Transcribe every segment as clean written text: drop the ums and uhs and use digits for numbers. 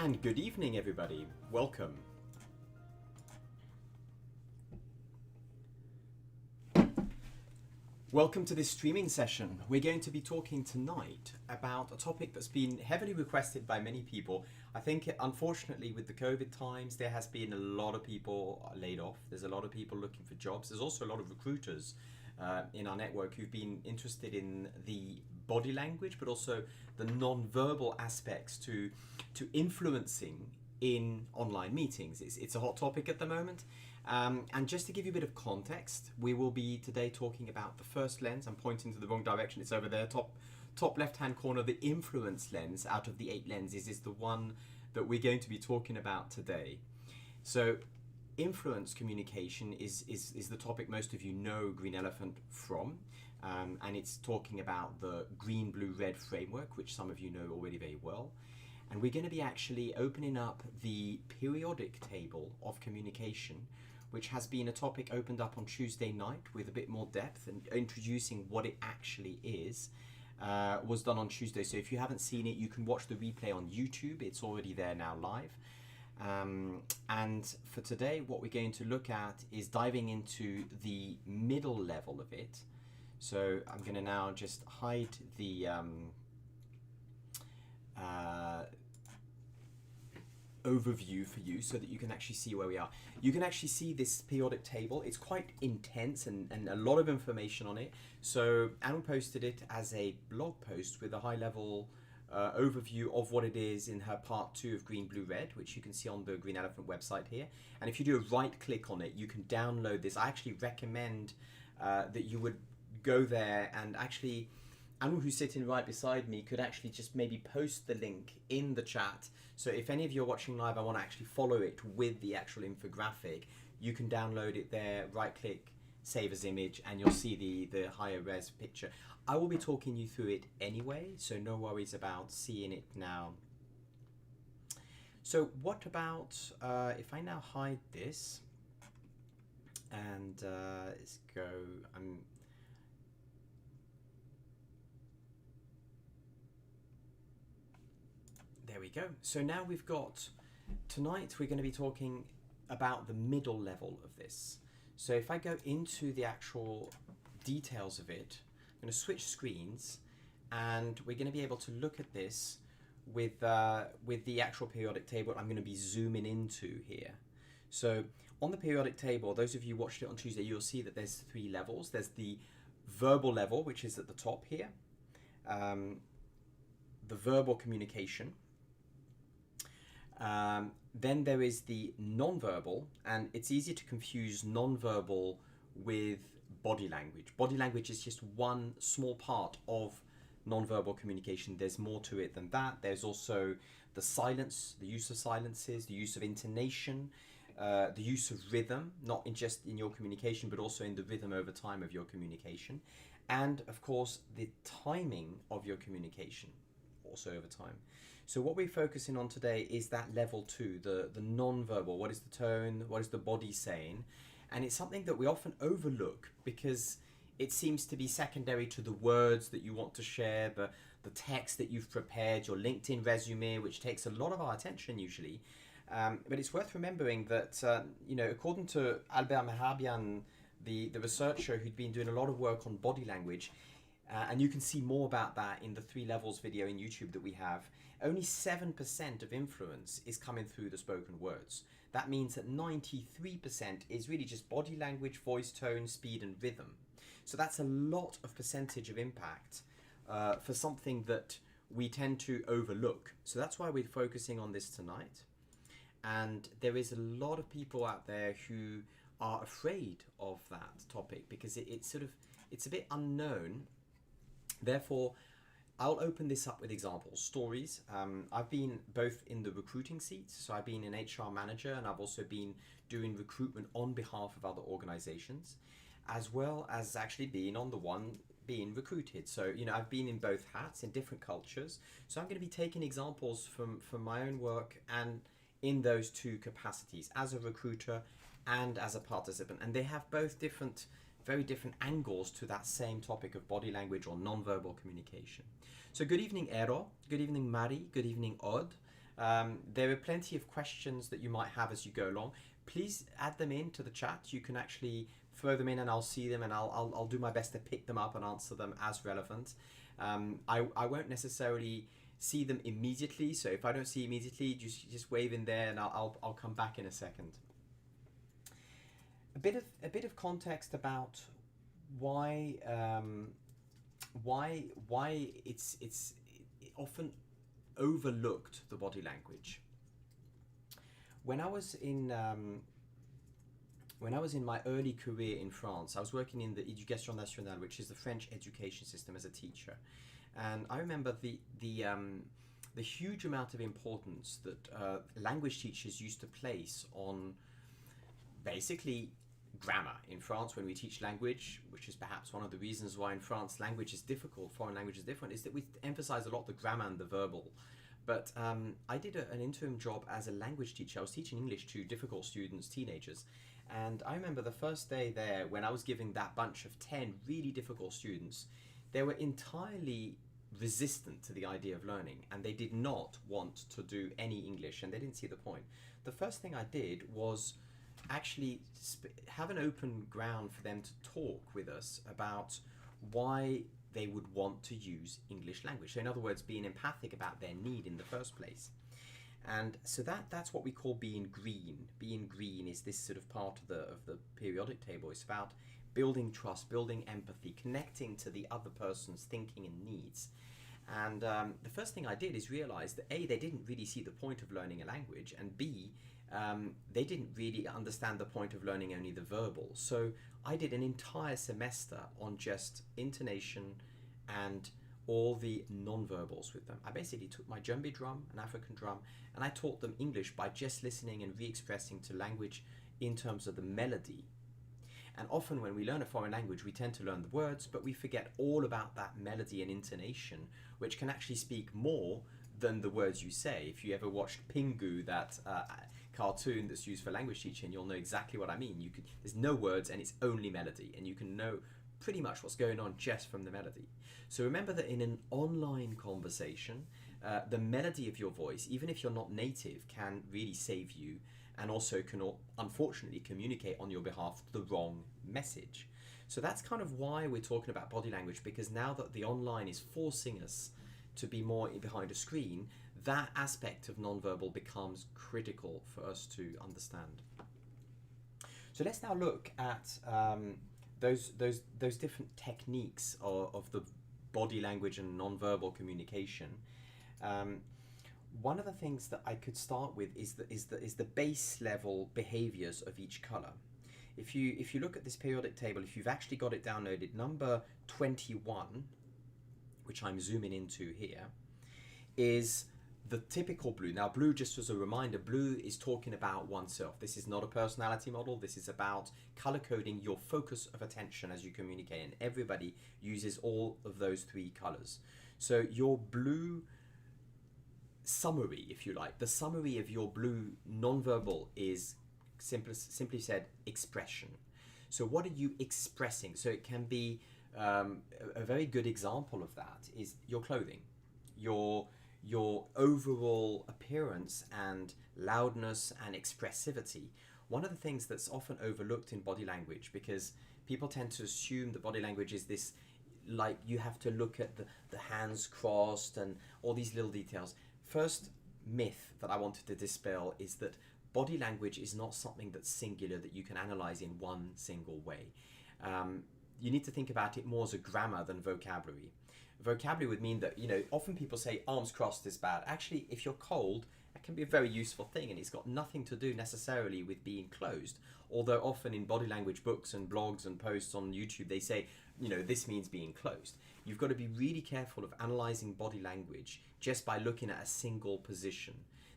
And good evening, everybody. Welcome. Welcome to this streaming session. We're going to be talking tonight about a topic that's been heavily requested by many people. I think, unfortunately, with the COVID times, there has been a lot of people laid off. There's a lot of people looking for jobs. There's also a lot of recruiters in our network who've been interested in the body language, but also the non-verbal aspects to influencing in online meetings. It's a hot topic at the moment. And just to give you a bit of context, we will be today talking about the first lens. I'm pointing to the wrong direction. It's over there, top left-hand corner. The influence lens out of the 8 lenses is the one that we're going to be talking about today. So influence communication is the topic most of you know Green Elephant from. And it's talking about the green, blue, red framework, which some of you know already very well. And we're going to be actually opening up the periodic table of communication, which has been a topic opened up on Tuesday night with a bit more depth and introducing what it actually is. Was done on Tuesday. So if you haven't seen it, you can watch the replay on YouTube. It's already there now live. And for today, what we're going to look at is diving into the middle level of it. So I'm going to now just hide the overview for you so that you can actually see where we are. You can actually see this periodic table. It's quite intense and a lot of information on it. So Anne posted it as a blog post with a high level overview of what it is in her part 2 of Green, Blue, Red, which you can see on the Green Elephant website here. And if you do a right click on it, you can download this. I actually recommend that you would go there and actually, Anu, who's sitting right beside me, could actually just maybe post the link in the chat. So if any of you are watching live, I want to actually follow it with the actual infographic, you can download it there, right click, save as image, and you'll see the higher res picture. I will be talking you through it anyway, so no worries about seeing it now. So what about, if I now hide this, and let's go, there we go. So now we've got, tonight we're going to be talking about the middle level of this. So if I go into the actual details of it, I'm going to switch screens and we're going to be able to look at this with the actual periodic table I'm going to be zooming into here. So on the periodic table, those of you who watched it on Tuesday, you'll see that there's 3 levels. There's the verbal level, which is at the top here, the verbal communication. Then there is the non-verbal, and it's easy to confuse non-verbal with body language. Body language is just one small part of non-verbal communication. There's more to it than that. There's also the silence, the use of silences, the use of intonation, the use of rhythm, not just in your communication, but also in the rhythm over time of your communication. And of course, the timing of your communication also over time. So what we're focusing on today is that level 2, the non-verbal. What is the tone? What is the body saying? And it's something that we often overlook because it seems to be secondary to the words that you want to share, the text that you've prepared, your LinkedIn resume, which takes a lot of our attention usually. But it's worth remembering that, according to Albert Mehrabian, the researcher who'd been doing a lot of work on body language, and you can see more about that in the 3 levels video in YouTube that we have, only 7% of influence is coming through the spoken words. That means that 93% is really just body language, voice tone, speed, and rhythm. So that's a lot of percentage of impact for something that we tend to overlook. So that's why we're focusing on this tonight. And there is a lot of people out there who are afraid of that topic because it's a bit unknown. Therefore, I'll open this up with examples, stories. I've been both in the recruiting seats, so I've been an HR manager, and I've also been doing recruitment on behalf of other organizations, as well as actually being on the one being recruited. So, I've been in both hats in different cultures. So I'm going to be taking examples from my own work and in those 2 capacities, as a recruiter and as a participant. And they have both very different angles to that same topic of body language or non-verbal communication. So good evening, Ero. Good evening, Mari. Good evening, Odd. There are plenty of questions that you might have as you go along. Please add them into the chat. You can actually throw them in and I'll see them, and I'll do my best to pick them up and answer them as relevant. I won't necessarily see them immediately, so if I don't see immediately, just wave in there and I'll come back in a second. A bit of context about why it's often overlooked, the body language. When I was in my early career in France, I was working in the Éducation nationale, which is the French education system, as a teacher, and I remember the huge amount of importance that language teachers used to place on basically grammar. In France, when we teach language, which is perhaps one of the reasons why in France language is difficult, foreign language is different, is that we emphasize a lot the grammar and the verbal. But I did an interim job as a language teacher. I was teaching English to difficult students, teenagers. And I remember the first day there, when I was giving that bunch of 10 really difficult students, they were entirely resistant to the idea of learning, and they did not want to do any English, and they didn't see the point. The first thing I did was actually have an open ground for them to talk with us about why they would want to use English language. So in other words, being empathic about their need in the first place. And so that's what we call being green. Being green is this sort of part of the periodic table. It's about building trust, building empathy, connecting to the other person's thinking and needs. And the first thing I did is realize that A, they didn't really see the point of learning a language, and B, they didn't really understand the point of learning only the verbal. So I did an entire semester on just intonation and all the non-verbals with them. I basically took my djembe drum, an African drum, and I taught them English by just listening and re-expressing to language in terms of the melody. And often when we learn a foreign language, we tend to learn the words, but we forget all about that melody and intonation, which can actually speak more than the words you say. If you ever watched Pingu, that cartoon that's used for language teaching, you'll know exactly what I mean. There's no words and it's only melody, and you can know pretty much what's going on just from the melody. So remember that in an online conversation, the melody of your voice, even if you're not native, can really save you, and also can unfortunately communicate on your behalf the wrong message. So that's kind of why we're talking about body language, because now that the online is forcing us to be more behind a screen, that aspect of nonverbal becomes critical for us to understand. So let's now look at those different techniques of the body language and nonverbal communication. One of the things that I could start with is the base level behaviors of each color. If you look at this periodic table, if you've actually got it downloaded, number 21, which I'm zooming into here, is the typical blue. Now, blue, just as a reminder, blue is talking about oneself. This is not a personality model. This is about color coding your focus of attention as you communicate, and everybody uses all of those three colors. So your blue summary, if you like, the summary of your blue nonverbal is simply said expression. So what are you expressing? So it can be a very good example of that is your clothing, your overall appearance and loudness and expressivity. One of the things that's often overlooked in body language, because people tend to assume that body language is this, like you have to look at the hands crossed and all these little details. First myth that I wanted to dispel is that body language is not something that's singular, that you can analyze in one single way. You need to think about it more as a grammar than vocabulary. Vocabulary would mean that, often people say arms crossed is bad. Actually, if you're cold, that can be a very useful thing, and it's got nothing to do necessarily with being closed. Although often in body language books and blogs and posts on YouTube, they say, this means being closed. You've got to be really careful of analyzing body language just by looking at a single position.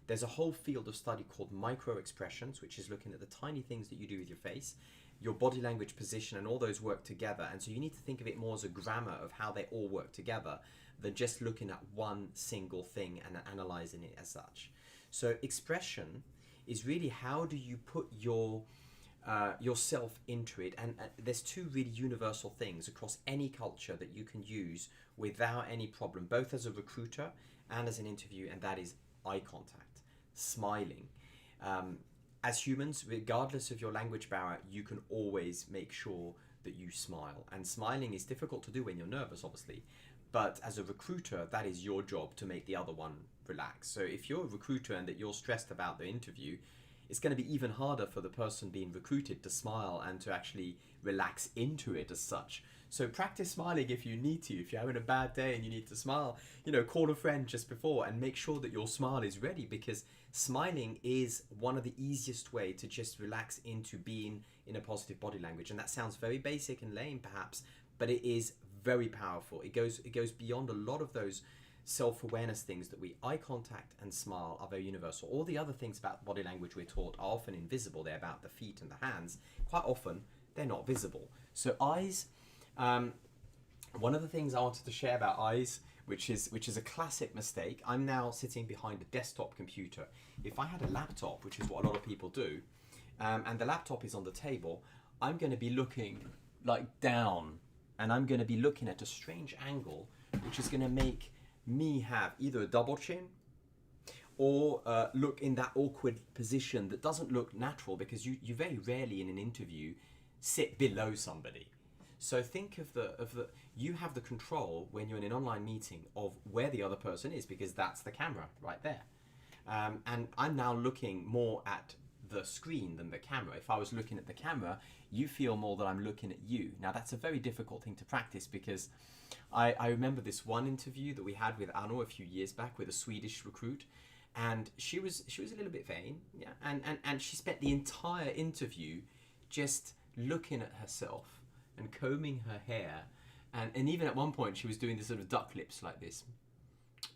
There's a whole field of study called micro expressions, which is looking at the tiny things that you do with your face, your body language position, and all those work together. And so you need to think of it more as a grammar of how they all work together than just looking at one single thing and analyzing it as such. So expression is really how do you put yourself into it, and there's two really universal things across any culture that you can use without any problem, both as a recruiter and as an interview, and that is eye contact. smiling. As humans, regardless of your language barrier, you can always make sure that you smile. And smiling is difficult to do when you're nervous, obviously. But as a recruiter, that is your job to make the other one relax. So if you're a recruiter and that you're stressed about the interview, it's going to be even harder for the person being recruited to smile and to actually relax into it as such. So practice smiling if you need to. If you're having a bad day and you need to smile, call a friend just before and make sure that your smile is ready, because smiling is one of the easiest way to just relax into being in a positive body language. And that sounds very basic and lame perhaps, but it is very powerful. It goes beyond a lot of those self-awareness things that eye contact and smile are very universal. All the other things about body language we're taught are often invisible. They're about the feet and the hands. Quite often they're not visible. So eyes, one of the things I wanted to share about eyes, which is a classic mistake. I'm now sitting behind a desktop computer. If I had a laptop, which is what a lot of people do, and the laptop is on the table, I'm going to be looking like down, and I'm going to be looking at a strange angle, which is going to make me have either a double chin or look in that awkward position that doesn't look natural, because you very rarely in an interview sit below somebody. So think of you have the control when you're in an online meeting of where the other person is, because that's the camera right there. And I'm now looking more at the screen than the camera. If I was looking at the camera, you feel more that I'm looking at you. Now that's a very difficult thing to practice, because I remember this one interview that we had with Anu a few years back with a Swedish recruit, and she was a little bit vain, yeah, and she spent the entire interview just looking at herself and combing her hair, and even at one point she was doing this sort of duck lips like this.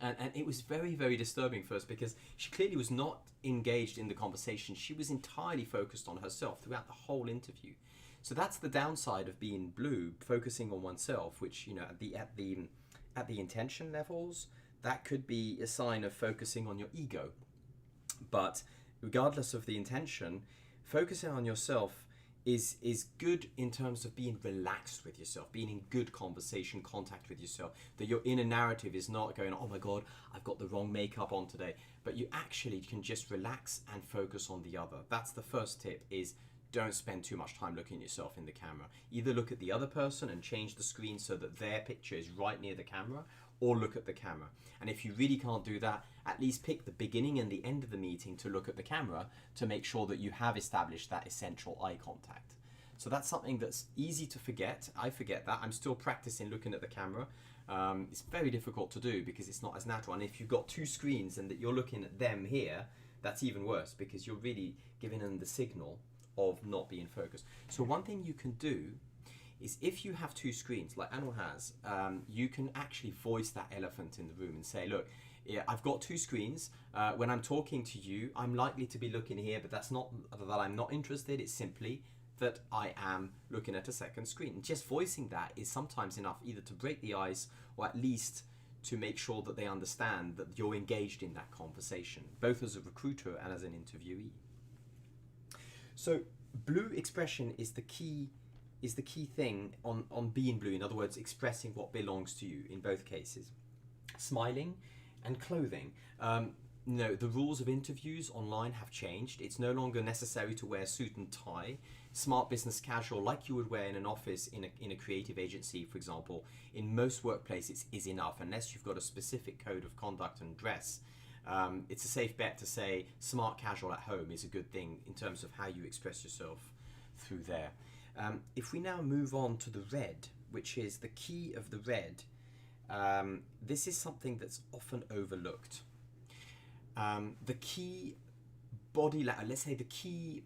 And it was very, very disturbing first, because she clearly was not engaged in the conversation. She was entirely focused on herself throughout the whole interview. So that's the downside of being blue, focusing on oneself, which, at the intention levels, that could be a sign of focusing on your ego. But regardless of the intention, focusing on yourself is good in terms of being relaxed with yourself, being in good conversation, contact with yourself, that your inner narrative is not going, oh my God, I've got the wrong makeup on today, but you actually can just relax and focus on the other. That's the first tip, is don't spend too much time looking at yourself in the camera. Either look at the other person and change the screen so that their picture is right near the camera, or look at the camera. And if you really can't do that, at least pick the beginning and the end of the meeting to look at the camera to make sure that you have established that essential eye contact. So that's something that's easy to forget. I forget that. I'm still practicing looking at the camera. It's very difficult to do because it's not as natural. And if you've got two screens and that you're looking at them here, that's even worse, because you're really giving them the signal of not being focused. So one thing you can do is, if you have two screens like Anil has, you can actually voice that elephant in the room and say, look, yeah, I've got two screens. When I'm talking to you, I'm likely to be looking here, but that's not that I'm not interested. It's simply that I am looking at a second screen. And just voicing that is sometimes enough either to break the ice, or at least to make sure that they understand that you're engaged in that conversation, both as a recruiter and as an interviewee. So blue expression is the key thing on being blue. In other words, expressing what belongs to you in both cases. Smiling and clothing. The rules of interviews online have changed. It's no longer necessary to wear a suit and tie. Smart business casual, like you would wear in an office in a creative agency, for example, in most workplaces is enough, unless you've got a specific code of conduct and dress. It's a safe bet to say smart casual at home is a good thing in terms of how you express yourself through there. If we now move on to the red, which is the key of the red, this is something that's often overlooked. The key let's say the key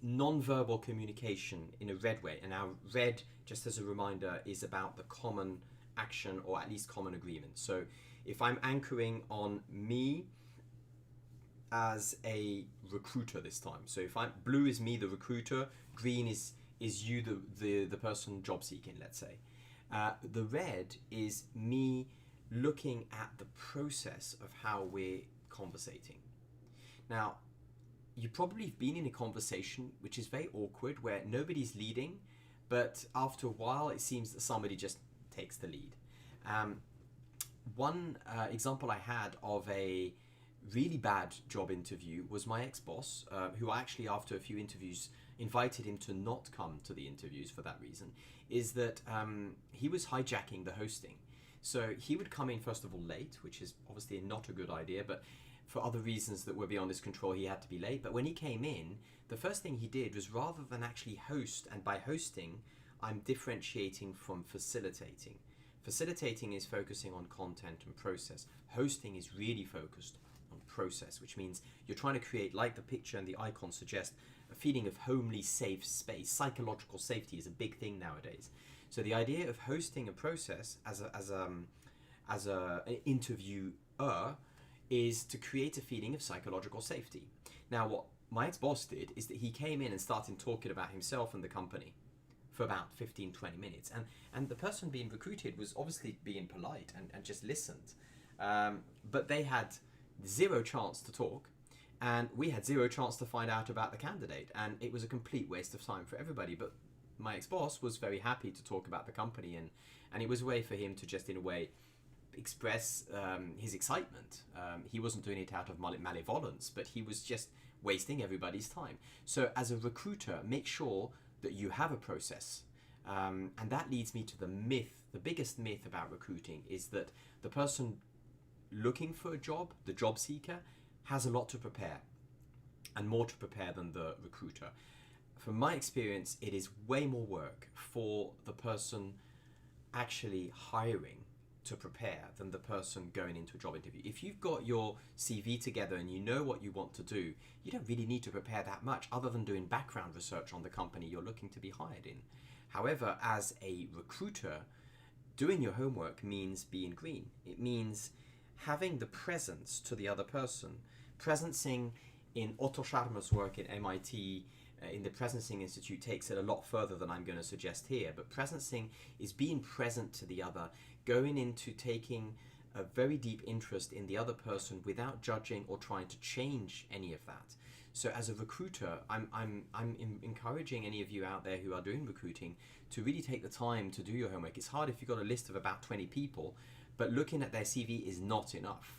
non-verbal communication in a red way, and our red, just as a reminder, is about the common action, or at least common agreement. So if I'm anchoring on me as a recruiter this time, so if I'm blue is me, the recruiter, green is you, the person job seeking, let's say. The red is me looking at the process of how we're conversating. Now, you probably have been in a conversation which is very awkward, where nobody's leading, but after a while it seems that somebody just takes the lead. One example I had of a really bad job interview was my ex-boss, who actually, after a few interviews, invited him to not come to the interviews for that reason, is that he was hijacking the hosting. So he would come in, first of all, late, which is obviously not a good idea, but for other reasons that were beyond his control, he had to be late. But when he came in, the first thing he did was, rather than actually host, and by hosting, I'm differentiating from facilitating. Facilitating is focusing on content and process. Hosting is really focused on process, which means you're trying to create, like the picture and the icon suggest, a feeling of homely, safe space. Psychological safety is a big thing nowadays. So the idea of hosting a process as an interviewer is to create a feeling of psychological safety. Now, what my ex-boss did is that he came in and started talking about himself and the company for about 15-20 minutes, and the person being recruited was obviously being polite and just listened, but they had zero chance to talk, and we had zero chance to find out about the candidate, and it was a complete waste of time for everybody. But my ex-boss was very happy to talk about the company, and it was a way for him to just, in a way, express his excitement. He wasn't doing it out of malevolence, but he was just wasting everybody's time. So as a recruiter, make sure that you have a process. And that leads me to the myth. The biggest myth about recruiting is that the person looking for a job, the job seeker, has a lot to prepare, and more to prepare than the recruiter. From my experience, it is way more work for the person actually hiring to prepare than the person going into a job interview. If you've got your CV together and you know what you want to do, you don't really need to prepare that much other than doing background research on the company you're looking to be hired in. However, as a recruiter, doing your homework means being green. It means having the presence to the other person. Presencing in Otto Scharmer's work at MIT, in the Presencing Institute, takes it a lot further than I'm going to suggest here. But presencing is being present to the other, going into taking a very deep interest in the other person without judging or trying to change any of that. So as a recruiter, I'm encouraging any of you out there who are doing recruiting to really take the time to do your homework. It's hard if you've got a list of about 20 people, but looking at their CV is not enough.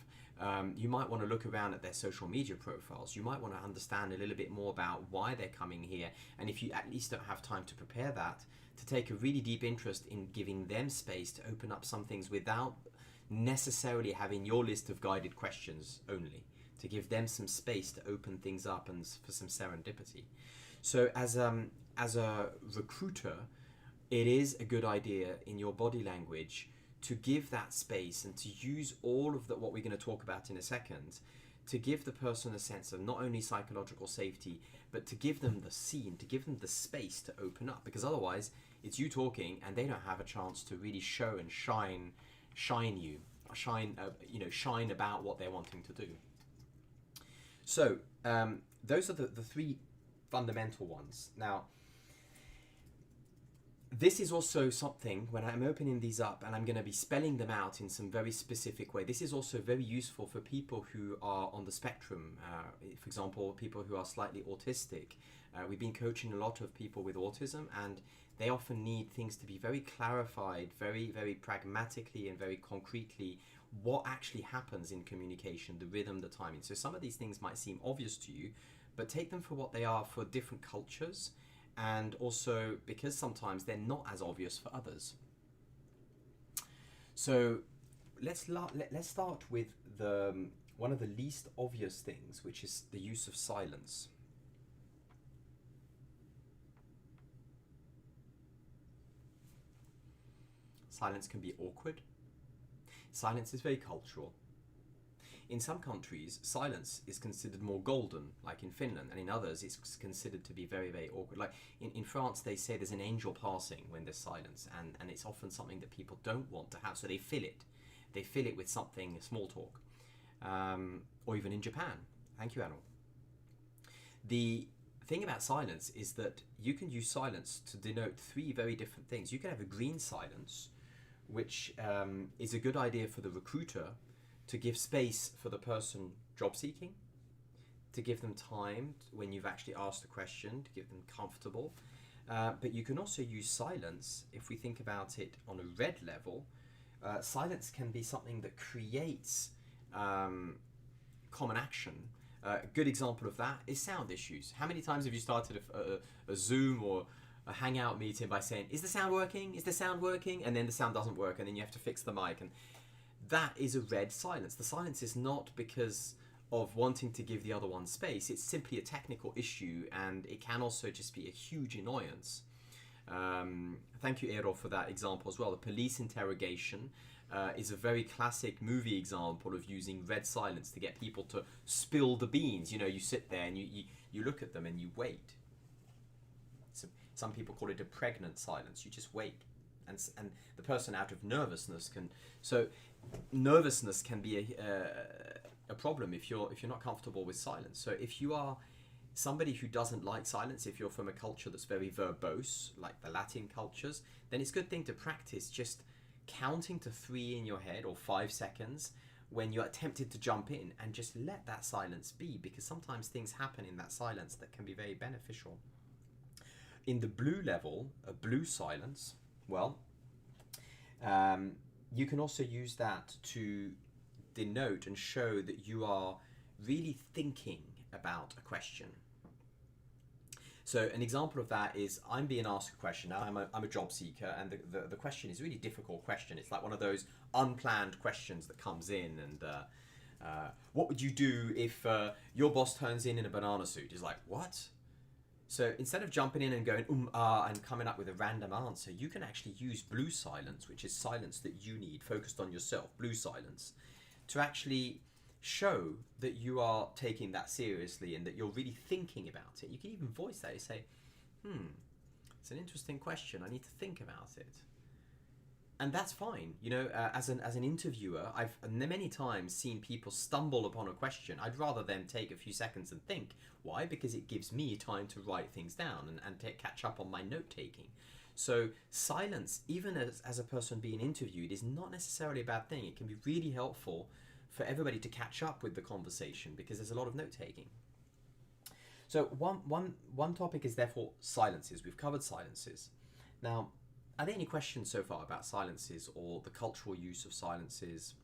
You might want to look around at their social media profiles. You might want to understand a little bit more about why they're coming here. And if you at least don't have time to prepare that, to take a really deep interest in giving them space to open up some things without necessarily having your list of guided questions only, to give them some space to open things up and for some serendipity. So as a recruiter, it is a good idea in your body language to give that space and to use all of what we're going to talk about in a second, to give the person a sense of not only psychological safety, but to give them the scene, to give them the space to open up, because otherwise it's you talking and they don't have a chance to really show and shine about what they're wanting to do. So those are the three fundamental ones. Now, this is also something, when I'm opening these up and I'm going to be spelling them out in some very specific way, this is also very useful for people who are on the spectrum. For example, people who are slightly autistic. We've been coaching a lot of people with autism, and they often need things to be very clarified, very, very pragmatically and very concretely, what actually happens in communication, the rhythm, the timing. So some of these things might seem obvious to you, but take them for what they are for different cultures, and also because sometimes they're not as obvious for others. So let's start with one of the least obvious things, which is the use of silence. Silence can be awkward. Silence is very cultural. In some countries, silence is considered more golden, like in Finland, and in others it's considered to be very, very awkward. Like in France, they say there's an angel passing when there's silence, and it's often something that people don't want to have, so they fill it. They fill it with something, small talk. Or even in Japan. Thank you, Anil. The thing about silence is that you can use silence to denote three very different things. You can have a green silence, which is a good idea for the recruiter to give space for the person job seeking, to give them time when you've actually asked a question, to give them comfortable. But you can also use silence, if we think about it on a red level. Silence can be something that creates common action. A good example of that is sound issues. How many times have you started a Zoom or a Hangout meeting by saying, is the sound working? Is the sound working? And then the sound doesn't work, and then you have to fix the mic. And that is a red silence. The silence is not because of wanting to give the other one space. It's simply a technical issue, and it can also just be a huge annoyance. Thank you, Eero, for that example as well. The police interrogation is a very classic movie example of using red silence to get people to spill the beans. You know, you sit there and you look at them and you wait. So some people call it a pregnant silence. You just wait. And the person out of nervousness can... So nervousness can be a problem if you're not comfortable with silence. So if you are somebody who doesn't like silence, if you're from a culture that's very verbose, like the Latin cultures, then it's a good thing to practice just counting to 3 in your head, or 5 seconds, when you're tempted to jump in, and just let that silence be, because sometimes things happen in that silence that can be very beneficial. In the blue level, a blue silence, well, you can also use that to denote and show that you are really thinking about a question. So an example of that is, I'm being asked a question. Now I'm a job seeker, and the question is a really difficult question. It's like one of those unplanned questions that comes in, and what would you do if your boss turns in a banana suit? He's like, what? So instead of jumping in and going and coming up with a random answer, you can actually use blue silence, which is silence that you need, focused on yourself, blue silence, to actually show that you are taking that seriously and that you're really thinking about it. You can even voice that. You say, it's an interesting question. I need to think about it. And that's fine. You know, as an interviewer, I've many times seen people stumble upon a question. I'd rather them take a few seconds and think. Why? Because it gives me time to write things down and catch up on my note-taking. So silence, even as a person being interviewed, is not necessarily a bad thing. It can be really helpful for everybody to catch up with the conversation, because there's a lot of note-taking. So one topic is therefore silences. We've covered silences. Now, are there any questions so far about silences or the cultural use of silences?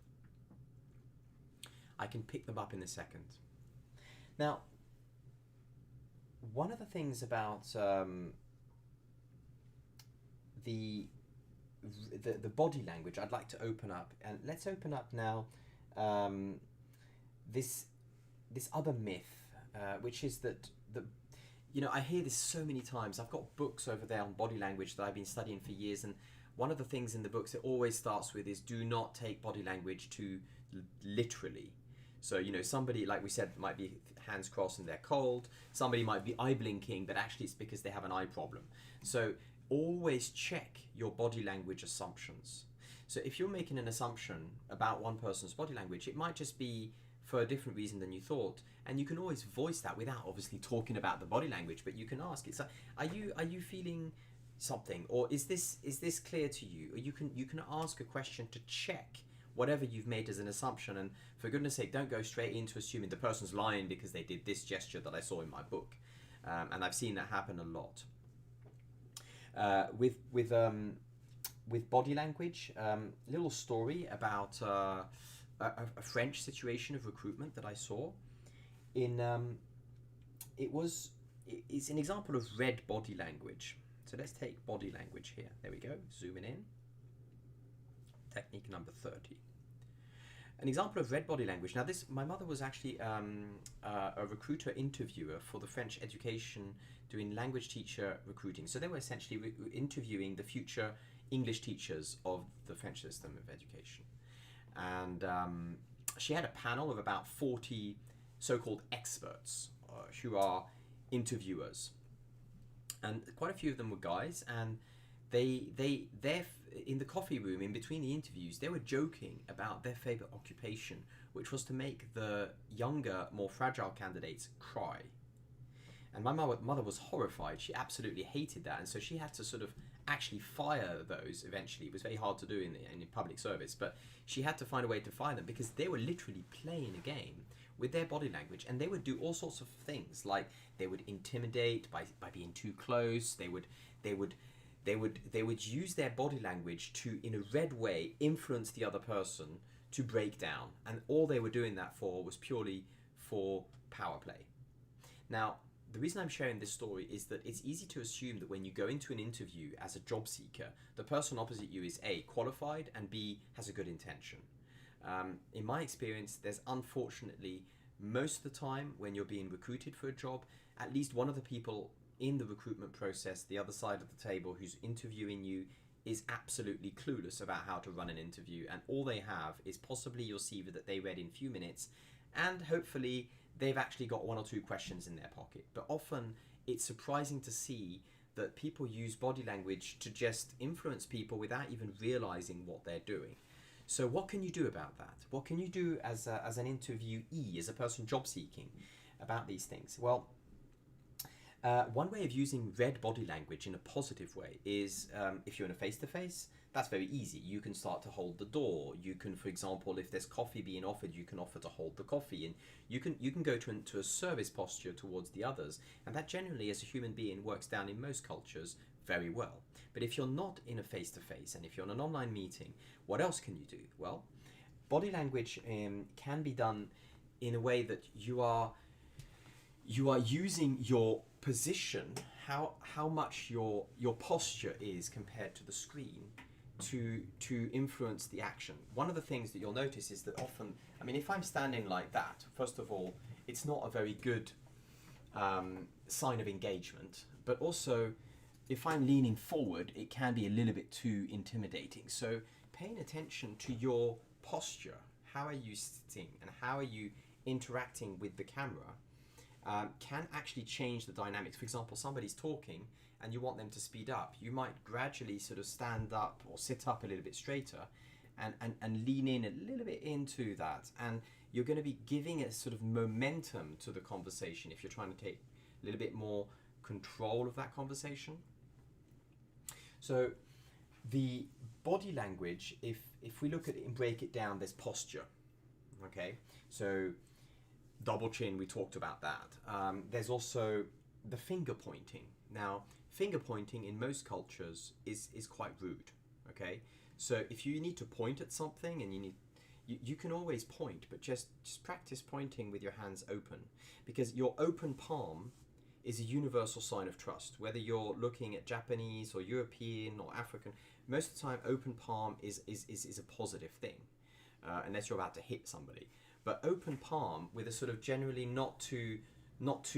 I can pick them up in a second. Now, one of the things about the body language I'd like to open up, and let's open up now this other myth, which is that you know, I hear this so many times. I've got books over there on body language that I've been studying for years, and one of the things in the books it always starts with is, do not take body language too literally. So, you know, somebody, like we said, might be hands crossed and they're cold. Somebody might be eye blinking, but actually it's because they have an eye problem. So always check your body language assumptions. So if you're making an assumption about one person's body language, it might just be for a different reason than you thought, and you can always voice that without obviously talking about the body language. But you can ask, it's like, are you feeling something, or is this clear to you? Or you can ask a question to check whatever you've made as an assumption. And for goodness sake, don't go straight into assuming the person's lying because they did this gesture that I saw in my book. And I've seen that happen a lot. With body language, little story about a French situation of recruitment that I saw. It's an example of red body language. So let's take body language here. There we go. Zooming in. Technique number 30. An example of red body language. Now, my mother was actually a recruiter interviewer for the French education, doing language teacher recruiting. So they were essentially interviewing the future English teachers of the French system of education. And she had a panel of about 40 so-called experts who are interviewers. And quite a few of them were guys, and they're in the coffee room in between the interviews, they were joking about their favorite occupation, which was to make the younger, more fragile candidates cry. And my mother was horrified. She absolutely hated that, and so she had to sort of actually fire those eventually. It was very hard to do in public service, but she had to find a way to fire them, because they were literally playing a game with their body language, and they would do all sorts of things, like they would intimidate by being too close. They would use their body language to, in a red way, influence the other person to break down, and all they were doing that for was purely for power play. Now, the reason I'm sharing this story is that it's easy to assume that when you go into an interview as a job seeker, the person opposite you is A, qualified, and B, has a good intention. In my experience, there's unfortunately most of the time when you're being recruited for a job, at least one of the people in the recruitment process, the other side of the table who's interviewing you, is absolutely clueless about how to run an interview, and all they have is possibly your CV that they read in a few minutes, and hopefully they've actually got one or two questions in their pocket. But often it's surprising to see that people use body language to just influence people without even realizing what they're doing. So what can you do about that? What can you do as an interviewee, as a person job seeking, about these things? Well, one way of using read body language in a positive way is if you're in a face-to-face, that's very easy. You can start to hold the door. You can, for example, if there's coffee being offered, you can offer to hold the coffee, and you can go to a service posture towards the others, and that generally, as a human being, works down in most cultures very well. But if you're not in a face-to-face, and if you're in an online meeting, what else can you do? Well, body language can be done in a way that you are using your position, how much your posture is compared to the screen, to influence the action. One of the things that you'll notice is that often, I mean, if I'm standing like that, first of all, it's not a very good sign of engagement, but also if I'm leaning forward, it can be a little bit too intimidating. So paying attention to your posture, how are you sitting and how are you interacting with the camera, can actually change the dynamics. For example, somebody's talking and you want them to speed up. You might gradually sort of stand up or sit up a little bit straighter and lean in a little bit into that. And you're going to be giving a sort of momentum to the conversation if you're trying to take a little bit more control of that conversation. So the body language, if we look at it and break it down, there's posture. Okay, so double chin, we talked about that. There's also the finger pointing. Now, finger pointing in most cultures is quite rude. Okay, so if you need to point at something and you can always point, but just practice pointing with your hands open, because your open palm is a universal sign of trust. Whether you're looking at Japanese or European or African, most of the time open palm is a positive thing, unless you're about to hit somebody. But open palm with a sort of generally not too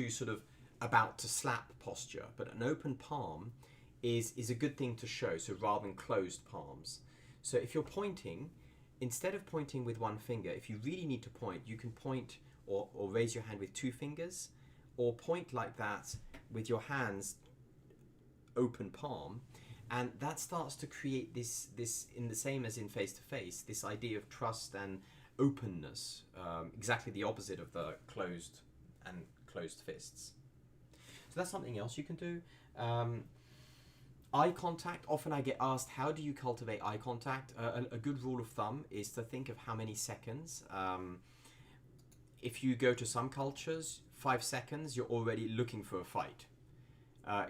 sort of about to slap posture, but an open palm is a good thing to show, so rather than closed palms. So if you're pointing, instead of pointing with one finger, if you really need to point, you can point or raise your hand with two fingers, or point like that with your hands open palm, and that starts to create this in the same as in face-to-face, this idea of trust and openness, exactly the opposite of the closed fists. So that's something else you can do. Eye contact, often I get asked, how do you cultivate eye contact? A good rule of thumb is to think of how many seconds. If you go to some cultures, 5 seconds, you're already looking for a fight.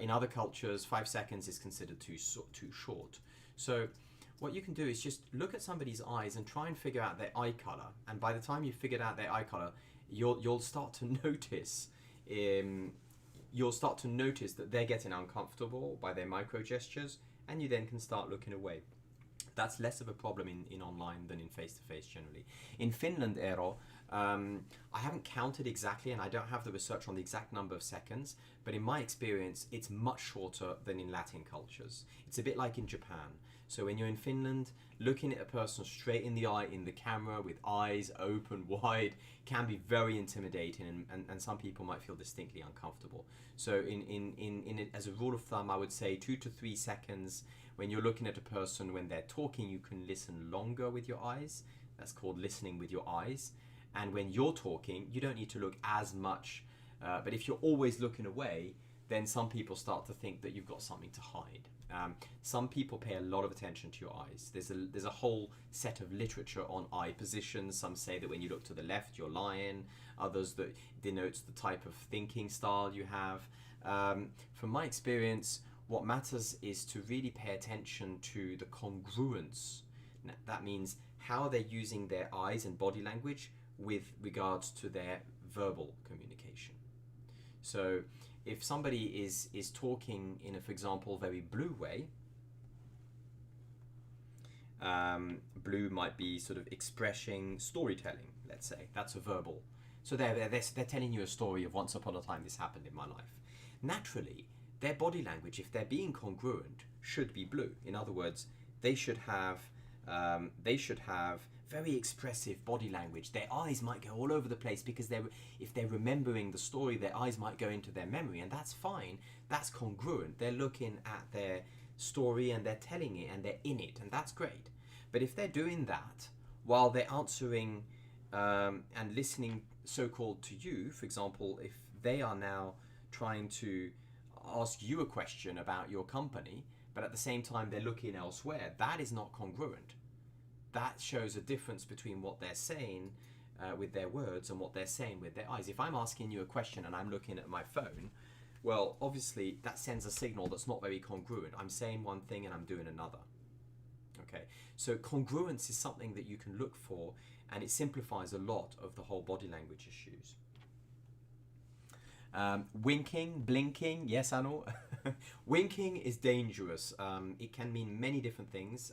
In other cultures, 5 seconds is considered too short. So what you can do is just look at somebody's eyes and try and figure out their eye color. And by the time you've figured out their eye color, you'll start to notice that they're getting uncomfortable by their micro gestures, and you then can start looking away. That's less of a problem in online than in face-to-face generally. In Finland, Eero, I haven't counted exactly, and I don't have the research on the exact number of seconds, but in my experience, it's much shorter than in Latin cultures. It's a bit like in Japan. So when you're in Finland, looking at a person straight in the eye in the camera with eyes open wide can be very intimidating, and some people might feel distinctly uncomfortable. So as a rule of thumb, I would say 2 to 3 seconds. When you're looking at a person, when they're talking, you can listen longer with your eyes. That's called listening with your eyes. And when you're talking, you don't need to look as much. But if you're always looking away, then some people start to think that you've got something to hide. Some people pay a lot of attention to your eyes. There's a whole set of literature on eye positions. Some say that when you look to the left, you're lying. Others that denotes the type of thinking style you have. From my experience, what matters is to really pay attention to the congruence. That means how they're using their eyes and body language with regards to their verbal communication. So if somebody is talking in a, for example, very blue way, blue might be sort of expressing storytelling, let's say. That's a verbal. So they're telling you a story of once upon a time this happened in my life. Naturally, their body language, if they're being congruent, should be blue. In other words, they should have very expressive body language. Their eyes might go all over the place because if they're remembering the story, their eyes might go into their memory, and that's fine. That's congruent. They're looking at their story and they're telling it and they're in it, and that's great. But if they're doing that while they're answering and listening so-called to you, for example, if they are now trying to ask you a question about your company, but at the same time they're looking elsewhere, that is not congruent. That shows a difference between what they're saying with their words and what they're saying with their eyes. If I'm asking you a question and I'm looking at my phone, well, obviously that sends a signal that's not very congruent. I'm saying one thing and I'm doing another. Okay, so congruence is something that you can look for, and it simplifies a lot of the whole body language issues. Winking, blinking, yes, I know. Winking is dangerous. It can mean many different things.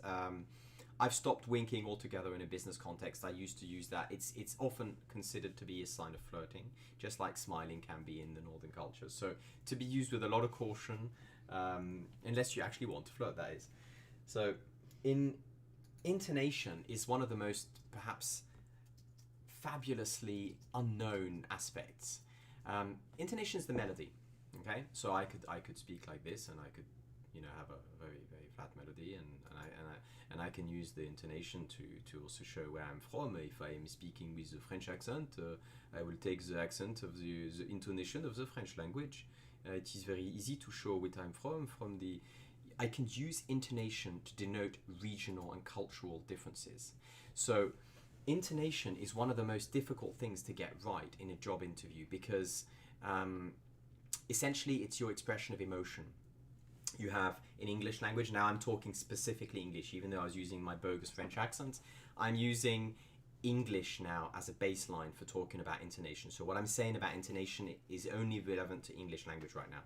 I've stopped winking altogether in a business context. I used to use that. It's often considered to be a sign of flirting, just like smiling can be in the northern culture. So to be used with a lot of caution, unless you actually want to flirt, that is. So intonation is one of the most perhaps fabulously unknown aspects. Intonation is the melody. Okay, so I could speak like this, and I could, have a very very flat melody, and I can use the intonation to also show where I'm from. If I am speaking with a French accent, I will take the accent of the intonation of the French language. It is very easy to show where I'm from. I can use intonation to denote regional and cultural differences. So intonation is one of the most difficult things to get right in a job interview, because essentially it's your expression of emotion. You have in English language, now I'm talking specifically English, even though I was using my bogus French accent, I'm using English now as a baseline for talking about intonation. So what I'm saying about intonation is only relevant to English language right now.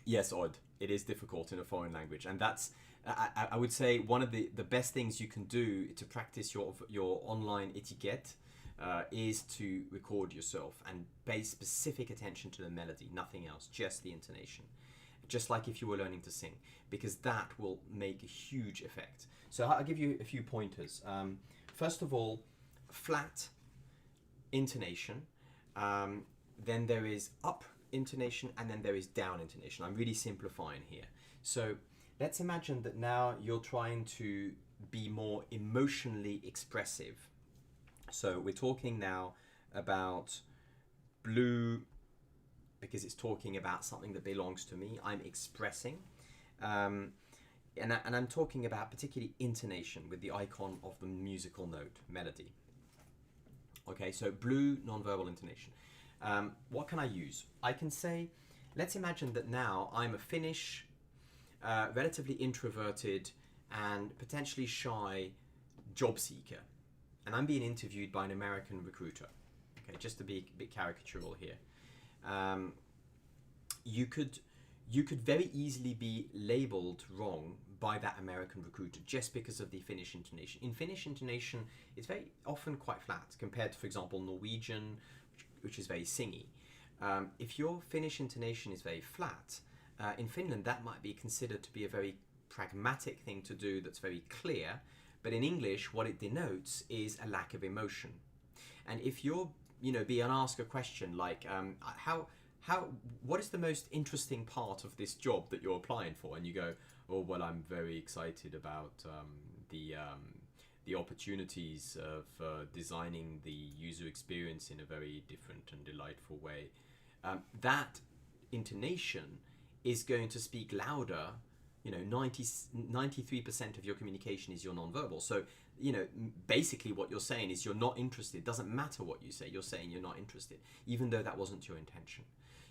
Yes, Odd, it is difficult in a foreign language, and that's, I would say, one of the best things you can do to practice your online etiquette is to record yourself and pay specific attention to the melody, nothing else, just the intonation. Just like if you were learning to sing, because that will make a huge effect. So I'll give you a few pointers. First of all, flat intonation, then there is up intonation, and then there is down intonation. I'm really simplifying here. So let's imagine that now you're trying to be more emotionally expressive. So we're talking now about blue because it's talking about something that belongs to me. I'm expressing. And I'm talking about particularly intonation with the icon of the musical note, melody. Okay, so blue, nonverbal intonation. What can I use? I can say, let's imagine that now I'm a Finnish, relatively introverted and potentially shy job seeker, and I'm being interviewed by an American recruiter. Okay, just to be a bit caricatural here. You could very easily be labeled wrong by that American recruiter just because of the Finnish intonation. In Finnish intonation, it's very often quite flat compared to, for example, Norwegian, which is very singy. If your Finnish intonation is very flat, in Finland that might be considered to be a very pragmatic thing to do that's very clear, but in English what it denotes is a lack of emotion. And if you're being asked a question like what is the most interesting part of this job that you're applying for, and you go, oh well, I'm very excited about the opportunities of designing the user experience in a very different and delightful way, that intonation is going to speak louder. 93% of your communication is your nonverbal. So, basically what you're saying is you're not interested. It doesn't matter what you say, you're saying you're not interested, even though that wasn't your intention.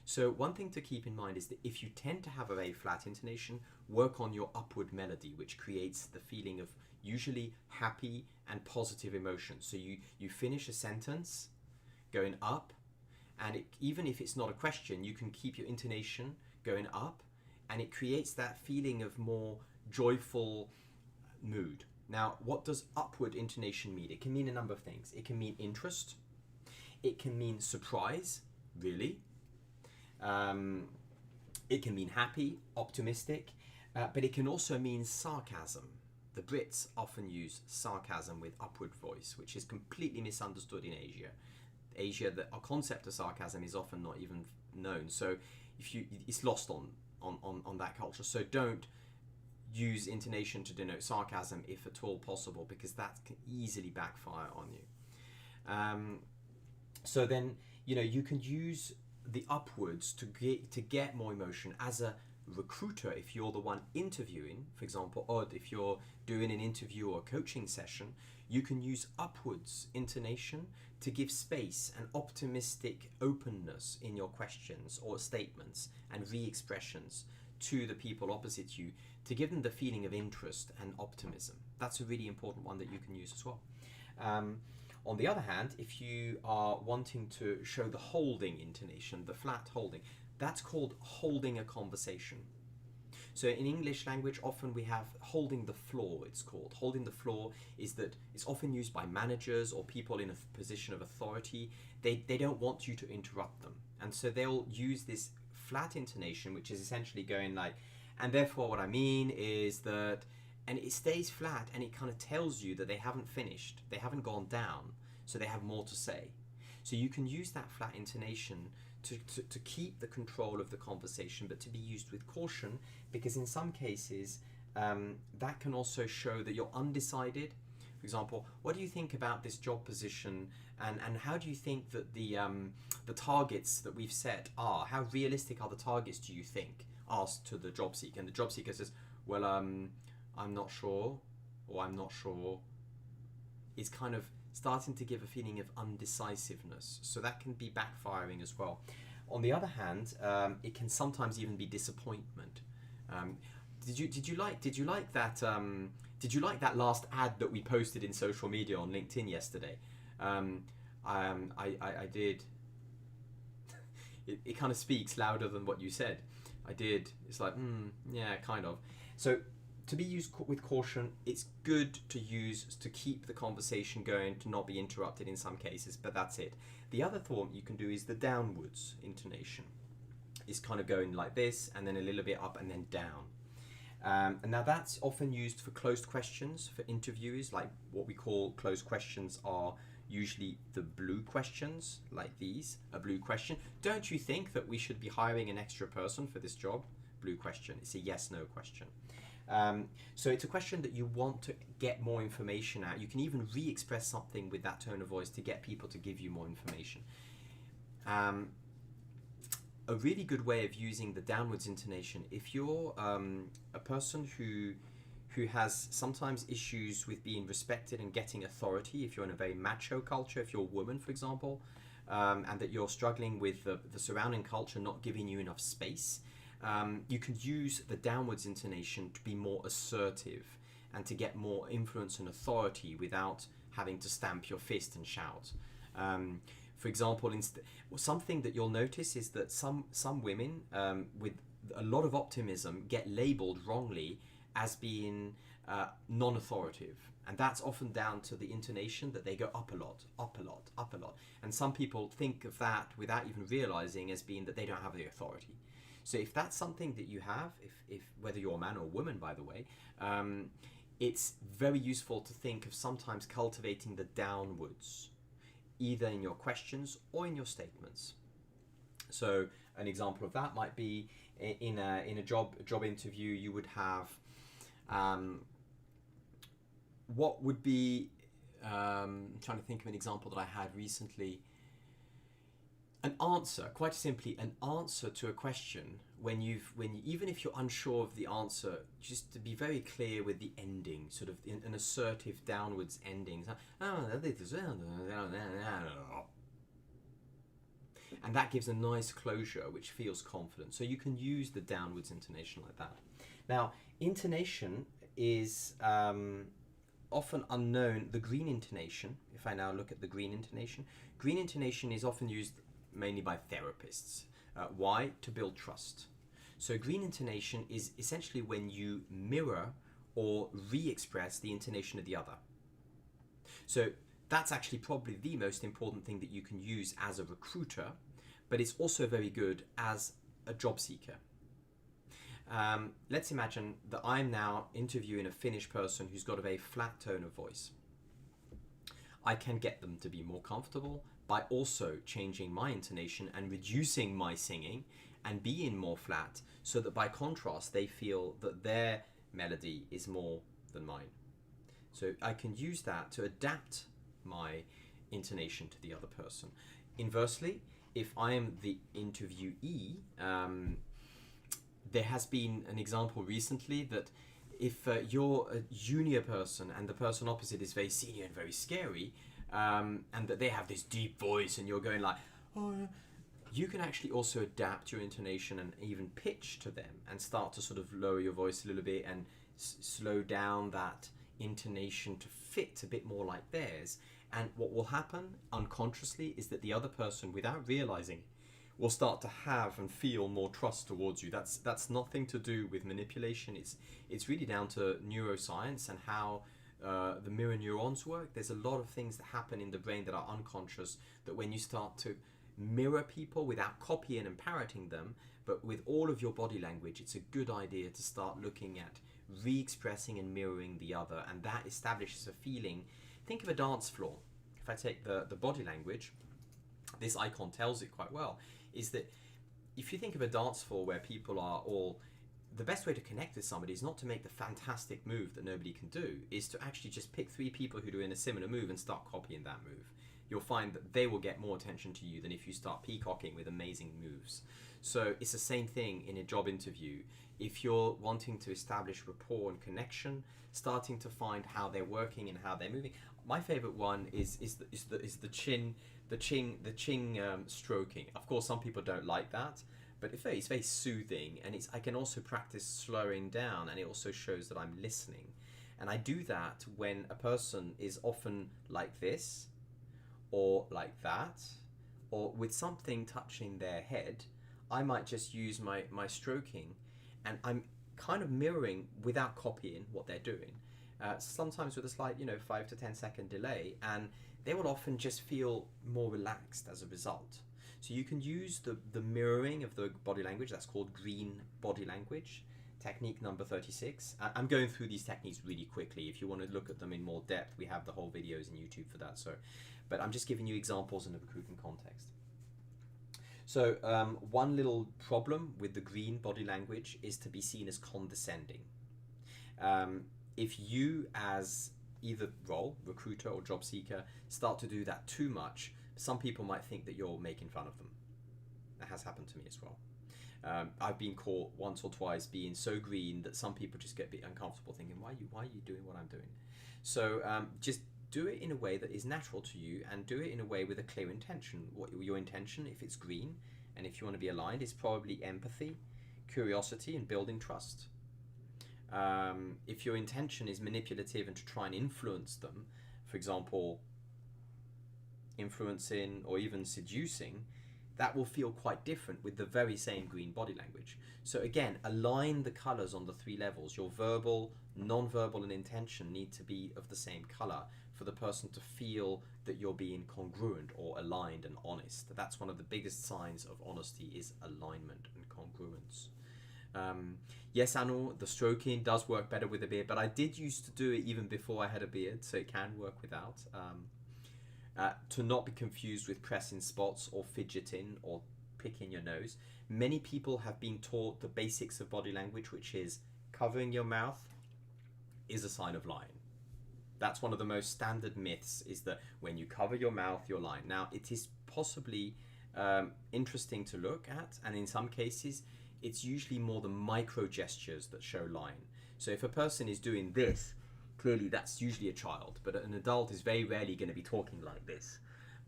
So one thing to keep in mind is that if you tend to have a very flat intonation, work on your upward melody, which creates the feeling of usually happy and positive emotions. So you finish a sentence going up, and even if it's not a question, you can keep your intonation going up, and it creates that feeling of more joyful mood. Now, what does upward intonation mean? It can mean a number of things. It can mean interest. It can mean surprise, really. It can mean happy, optimistic, but it can also mean sarcasm. The Brits often use sarcasm with upward voice, which is completely misunderstood in Asia. Asia, the concept of sarcasm is often not even known. So it's lost on that culture. So don't use intonation to denote sarcasm if at all possible, because that can easily backfire on you. So then, you can use the upwards to get more emotion. As a recruiter, if you're the one interviewing, for example, or if you're doing an interview or coaching session, you can use upwards intonation to give space and optimistic openness in your questions or statements and re-expressions to the people opposite you, to give them the feeling of interest and optimism. That's a really important one that you can use as well. On the other hand, if you are wanting to show the holding intonation, the flat holding, that's called holding a conversation. So in English language, often we have holding the floor, it's called. Holding the floor is that it's often used by managers or people in a position of authority. They don't want you to interrupt them. And so they'll use this flat intonation, which is essentially going like, and therefore what I mean is that, and it stays flat, and it kind of tells you that they haven't finished, they haven't gone down, so they have more to say. So you can use that flat intonation to keep the control of the conversation, but to be used with caution, because in some cases that can also show that you're undecided. For example, what do you think about this job position, and how do you think that the targets that we've set are? How realistic are the targets, do you think? Asked to the job seeker, and the job seeker says, well, I'm not sure, or I'm not sure. It's kind of starting to give a feeling of undecisiveness, so that can be backfiring as well. On the other hand, it can sometimes even be disappointment. Did you like that last ad that we posted in social media on LinkedIn yesterday? I did. It kind of speaks louder than what you said. I did. It's like, yeah, kind of. So to be used with caution, it's good to use to keep the conversation going, to not be interrupted in some cases, but that's it. The other thought you can do is the downwards intonation. It's kind of going like this, and then a little bit up, and then down. And now that's often used for closed questions for interviewees, like what we call closed questions are usually the blue questions, like these, a blue question. Don't you think that we should be hiring an extra person for this job? Blue question. It's a yes/no question. So it's a question that you want to get more information out. You can even re-express something with that tone of voice to get people to give you more information. A really good way of using the downwards intonation, if you're a person who has sometimes issues with being respected and getting authority, if you're in a very macho culture, if you're a woman, for example, and that you're struggling with the surrounding culture not giving you enough space, you can use the downwards intonation to be more assertive and to get more influence and authority without having to stamp your fist and shout. For example, something that you'll notice is that some women with a lot of optimism get labeled wrongly as being non-authoritative. And that's often down to the intonation, that they go up a lot, up a lot, up a lot. And some people think of that without even realizing as being that they don't have the authority. So if that's something that you have, if whether you're a man or a woman, by the way, it's very useful to think of sometimes cultivating the downwards, either in your questions or in your statements. So an example of that might be in a job interview. You would have what would be I'm trying to think of an example that I had recently. An answer, quite simply, an answer to a question when even if you're unsure of the answer, just to be very clear with the ending, sort of an assertive downwards ending. And that gives a nice closure which feels confident. So you can use the downwards intonation like that. Now, intonation is often unknown. The green intonation, if I now look at the green intonation is often used mainly by therapists. Why? To build trust. So green intonation is essentially when you mirror or re-express the intonation of the other. So that's actually probably the most important thing that you can use as a recruiter, but it's also very good as a job seeker. Let's imagine that I'm now interviewing a Finnish person who's got a very flat tone of voice. I can get them to be more comfortable by also changing my intonation and reducing my singing and being more flat, so that by contrast they feel that their melody is more than mine. So I can use that to adapt my intonation to the other person. Inversely, if I am the interviewee, there has been an example recently that if you're a junior person and the person opposite is very senior and very scary, and that they have this deep voice and you're going like, oh, you can actually also adapt your intonation and even pitch to them and start to sort of lower your voice a little bit and slow down that intonation to fit a bit more like theirs. And what will happen unconsciously is that the other person, without realizing, will start to have and feel more trust towards you. That's nothing to do with manipulation. It's really down to neuroscience and how the mirror neurons work. There's a lot of things that happen in the brain that are unconscious, that when you start to mirror people without copying and parroting them, but with all of your body language, it's a good idea to start looking at re-expressing and mirroring the other, and that establishes a feeling. Think of a dance floor. If I take the body language, this icon tells it quite well, is that if you think of a dance floor where people are all, the best way to connect with somebody is not to make the fantastic move that nobody can do, is to actually just pick 3 people who are doing a similar move and start copying that move. You'll find that they will get more attention to you than if you start peacocking with amazing moves. So it's the same thing in a job interview. If you're wanting to establish rapport and connection, starting to find how they're working and how they're moving. My favorite one is the chin stroking. Of course, some people don't like that, but it's very soothing, and I can also practice slowing down, and it also shows that I'm listening. And I do that when a person is often like this, or like that, or with something touching their head. I might just use my stroking, and I'm kind of mirroring without copying what they're doing. Sometimes with a slight, 5 to 10 second delay, and they will often just feel more relaxed as a result. So you can use the mirroring of the body language. That's called green body language. Technique number 36. I'm going through these techniques really quickly. If you want to look at them in more depth, we have the whole videos on YouTube for that. But I'm just giving you examples in the recruiting context. So one little problem with the green body language is to be seen as condescending. If you, as either role, recruiter or job seeker, start to do that too much, some people might think that you're making fun of them. That has happened to me as well. I've been caught once or twice being so green that some people just get a bit uncomfortable, thinking, why are you doing what I'm doing? So just do it in a way that is natural to you, and do it in a way with a clear intention. What your intention, if it's green, and if you want to be aligned, is probably empathy, curiosity, and building trust. If your intention is manipulative and to try and influence them, for example, influencing or even seducing, that will feel quite different with the very same green body language. So again, align the colors on the 3 levels. Your verbal, non-verbal, and intention need to be of the same color for the person to feel that you're being congruent or aligned and honest. That's one of the biggest signs of honesty, is alignment and congruence. Yes, Anu, the stroking does work better with a beard, but I did used to do it even before I had a beard, so it can work without. To not be confused with pressing spots or fidgeting or picking your nose. Many people have been taught the basics of body language, which is covering your mouth is a sign of lying. That's one of the most standard myths, is that when you cover your mouth, you're lying. Now, it is possibly interesting to look at, and in some cases, it's usually more the micro gestures that show lying. So if a person is doing this, clearly that's usually a child, but an adult is very rarely going to be talking like this.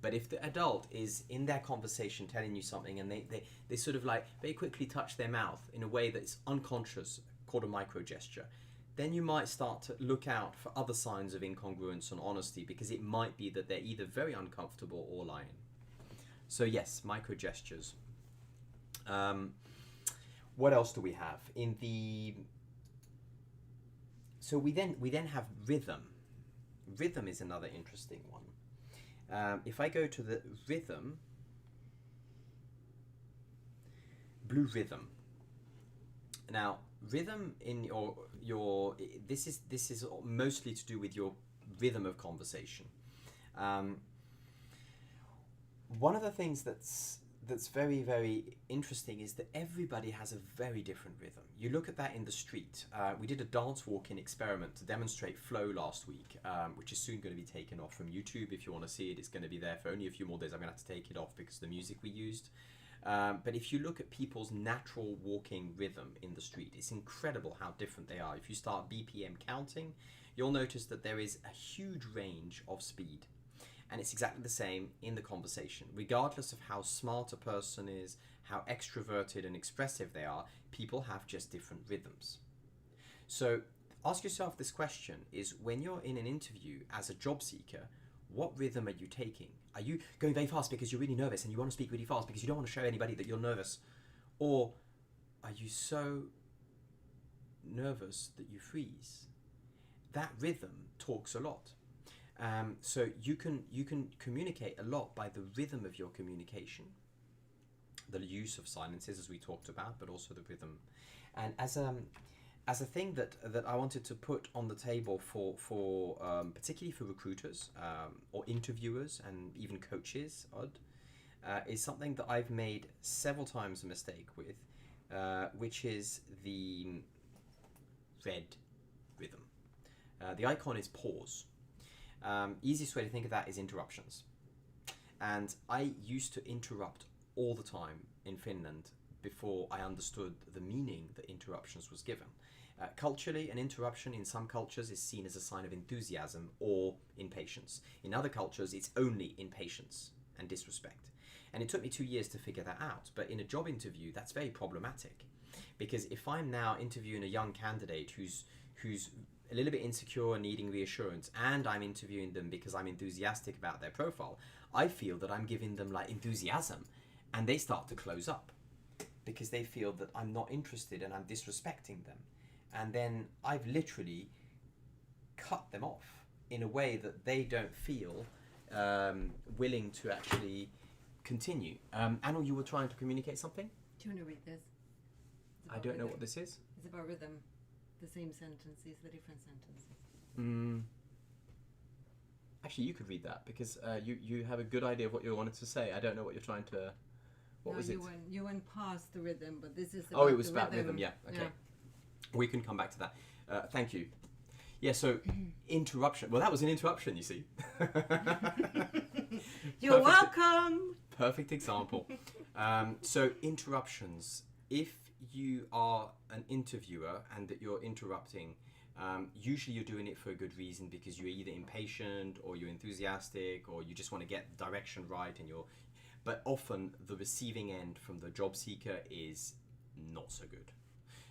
But if the adult is in their conversation telling you something and they sort of like very quickly touch their mouth in a way that's unconscious, called a micro gesture, then you might start to look out for other signs of incongruence and honesty, because it might be that they're either very uncomfortable or lying. So yes, micro gestures. What else do we have in the? So we then have rhythm. Rhythm is another interesting one. If I go to the rhythm, blue rhythm. Now, rhythm in your this is mostly to do with your rhythm of conversation. One of the things that's very, very interesting is that everybody has a very different rhythm. You look at that in the street. We did a dance walk-in experiment to demonstrate flow last week, which is soon going to be taken off from YouTube. If you want to see it, it's going to be there for only a few more days. I'm going to have to take it off because of the music we used. But if you look at people's natural walking rhythm in the street, it's incredible how different they are. If you start BPM counting, you'll notice that there is a huge range of speed. And it's exactly the same in the conversation. Regardless of how smart a person is, how extroverted and expressive they are, people have just different rhythms. So ask yourself this question, is when you're in an interview as a job seeker, what rhythm are you taking? Are you going very fast because you're really nervous and you want to speak really fast because you don't want to show anybody that you're nervous? Or are you so nervous that you freeze? That rhythm talks a lot. So you can communicate a lot by the rhythm of your communication, the use of silences as we talked about, but also the rhythm. And as a thing that I wanted to put on the table for particularly for recruiters or interviewers and even coaches, is something that I've made several times a mistake with, which is the red rhythm. The icon is pause. Easiest way to think of that is interruptions. And I used to interrupt all the time in Finland before I understood the meaning that interruptions was given. Culturally, an interruption in some cultures is seen as a sign of enthusiasm or impatience. In other cultures, it's only impatience and disrespect. And it took me 2 years to figure that out. But in a job interview, that's very problematic. Because if I'm now interviewing a young candidate who's a little bit insecure and needing reassurance, and I'm interviewing them because I'm enthusiastic about their profile, I feel that I'm giving them like enthusiasm, and they start to close up because they feel that I'm not interested and I'm disrespecting them. And then I've literally cut them off in a way that they don't feel willing to actually continue. Anu, you were trying to communicate something? Do you want to read this? I don't know what this is. It's about rhythm. The same sentences, the different sentences. Actually, you could read that because you have a good idea of what you wanted to say. I don't know what you're trying to. What was it? You went past the rhythm, but this is. It was about rhythm. Yeah. Okay. Yeah. We can come back to that. Thank you. Yeah. So interruption. Well, that was an interruption. You see. You're welcome. Perfect example. So interruptions. If you are an interviewer and that you're interrupting, usually you're doing it for a good reason, because you're either impatient or you're enthusiastic or you just want to get the direction right, but often the receiving end from the job seeker is not so good.